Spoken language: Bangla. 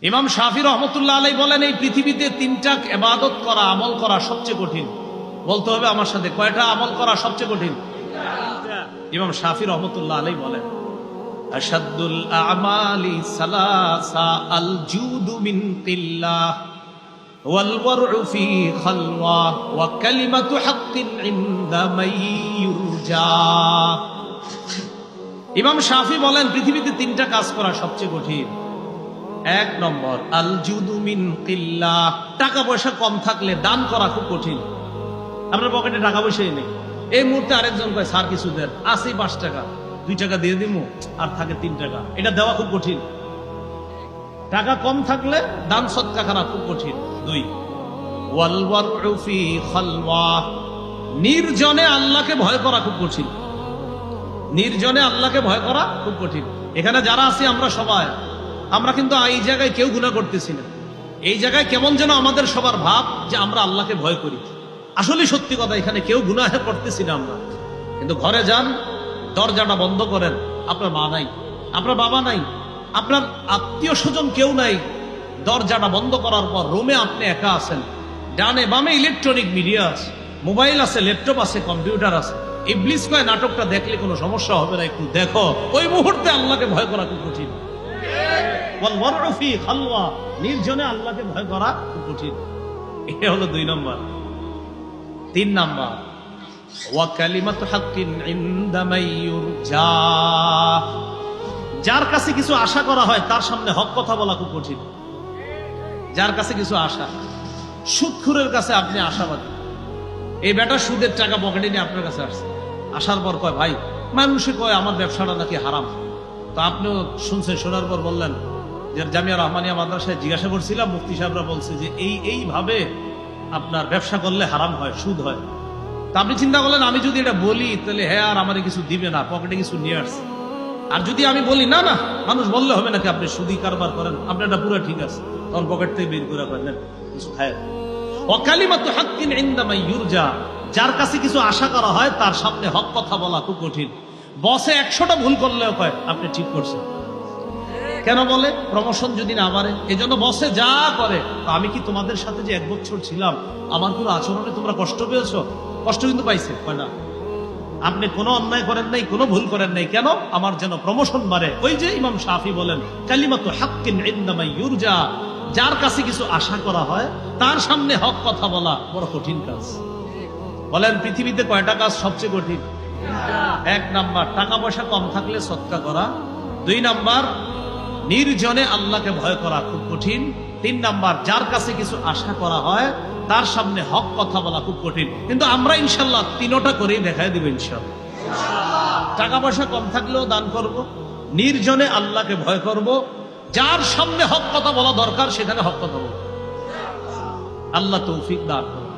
ইমাম শাফি রহমতুল্লাহ আলাইহি বলেন, এই পৃথিবীতে তিনটা ইবাদত করা, আমল করা সবচেয়ে কঠিন। বলতে হবে আমার সাথে, কয়টা আমল করা সবচেয়ে কঠিন? ইমাম শাফি রহমতুল্লাহ আলাইহি বলেন, আশাদ্দুল আমালি সালাসা আল জুদু মিন কিল্লাহ ওয়াল ওয়ারউ ফি খালওয়া ওয়া কালিমাতু হাক্কিন ইনদা মান ইউরজা। ইমাম শাফি বলেন, পৃথিবীতে তিনটা কাজ করা সবচেয়ে কঠিন। এক নম্বর, আল জুদু মিন কিল্লাহ, টাকা পয়সা কম থাকলে দান করা খুব কঠিন। আপনার পকেটে টাকা পয়সাই নেই, এই মুহূর্তে আরেকজন কয় স্যার কিছু দেন, আসি 5 টাকা, 2 টাকা দিয়ে দিমু, আর থাকে 3 টাকা, এটা দেওয়া খুব কঠিন। টাকা কম থাকলে দান সদকা করা খুব কঠিন। 2, ওয়াল ওয়ারউ ফি খালওয়া, নির্জনে আল্লাহকে ভয় করা খুব কঠিন। নির্জনে আল্লাহকে ভয় করা খুব কঠিন। এখানে যারা আছি আমরা সবাই, আমরা কিন্তু এই জায়গায় কেউ গুনাহ করতেছি না। এই জায়গায় কেমন যেন আমাদের সবার ভাব যে আমরা আল্লাহকে ভয় করি। আসলে সত্যি কথা, এখানে কেউ গুনাহ করতেছি না আমরা। কিন্তু ঘরে যান, দরজাটা বন্ধ করেন, আপনার মা নাই, আপনার বাবা নাই, আপনার আত্মীয় স্বজন কেউ নাই। দরজাটা বন্ধ করার পর রুমে আপনি একা আছেন, ডানে বামে ইলেকট্রনিক মিডিয়া আছে, মোবাইল আছে, ল্যাপটপ আছে, কম্পিউটার আছে। ইবলিস কয় নাটকটা দেখলে কোনো সমস্যা হবে না, একটু দেখো। ওই মুহূর্তে আল্লাহকে ভয় করা খুব কঠিন। নির্জনে আল্লাহকে ভয় করা খুব কঠিন। এটা হলো 2 নম্বর। 3 নম্বর, ওয়া কালিমাতু হাক্কিন ইনদা মান ইউরজা, যার কাছে কিছু আশা করা হয় তার সামনে হক কথা বলা খুব কঠিন। যার কাছে কিছু আশা, সুদখোরের কাছে আপনি আশাবাদী, এই বেটা সুদের টাকা পকেটে নিয়ে আপনার কাছে আসছে, আসার পর কয় ভাই, মানুষে কয় আমার ব্যবসাটা নাকি হারাম। তো আপনিও শুনছেন, শোনার পর বললেন যে জামিয়া রহমানিয়া মাদ্রাসায় জিজ্ঞাসা করছিলাম, মুফতি সাহেবরা বলছে যে এইভাবে আপনার ব্যবসা করলে হারাম হয়, সুদ হয়। তা আপনি চিন্তা করলেন, আমি যদি এটা বলি তাহলে হ্যাঁ আর আমারে কিছু দিবে না, পকেটে কিছু নিয়ে আসছে। আর যদি আমি বলি না না, মানুষ বললে হবে নাকি আপনি সুদি কারবার করেন, আপনার এটা পুরো ঠিক আছে, তখন পকেট থেকে বের করে করেন কিছু খায়। ওয়া কালিমাতু হাক্কিন ইনদা মান ইউরজা, যার কাছে কিছু আশা করা হয় তার সামনে হক কথা বলা খুব কঠিন। বসে 100টা ভুল করলেও কয় আপনি ঠিক করছেন। কেন বলে? প্রমোশন যদি না বাড়ে। এজন্য বসে যা করে, আমি কি তোমাদের সাথে যে 1 বছর ছিলাম, আমার কোনো আচরণে তোমরা কষ্ট পেয়েছো? কষ্ট কিন্তু পাইছে, কয় না। আপনি কোনো অন্যায় করেন নাই, কোনো ভুল করেন নাই, কেন? আমার যেন প্রমোশন বাড়ে। ওই যে ইমাম শাফি বলেন, কালিমাতু হাক্কিন ইনদা মান ইউরজা, যার কাছে কিছু আশা করা হয় তার সামনে হক কথা বলা বড় কঠিন কাজ। বলেন পৃথিবীতে কয়টা কাজ সবচেয়ে কঠিন? 1 নাম্বার, টাকা পয়সা কম থাকলে সদকা করা। 2 নাম্বার, নির্জনে আল্লাহকে ভয় করা খুব কঠিন। 3 নাম্বার, যার কাছে কিছু আশা করা হয় তার সামনে হক কথা বলা খুব কঠিন। কিন্তু আমরা ইনশাল্লাহ 3টা করেই দেখাই দিব ইনশাল্লাহ। টাকা পয়সা কম থাকলেও দান করব, নির্জনে আল্লাহকে ভয় করব, যার সামনে হক কথা বলা দরকার সেখানে হক কথা বলব। আল্লাহ তৌফিক দান করুন।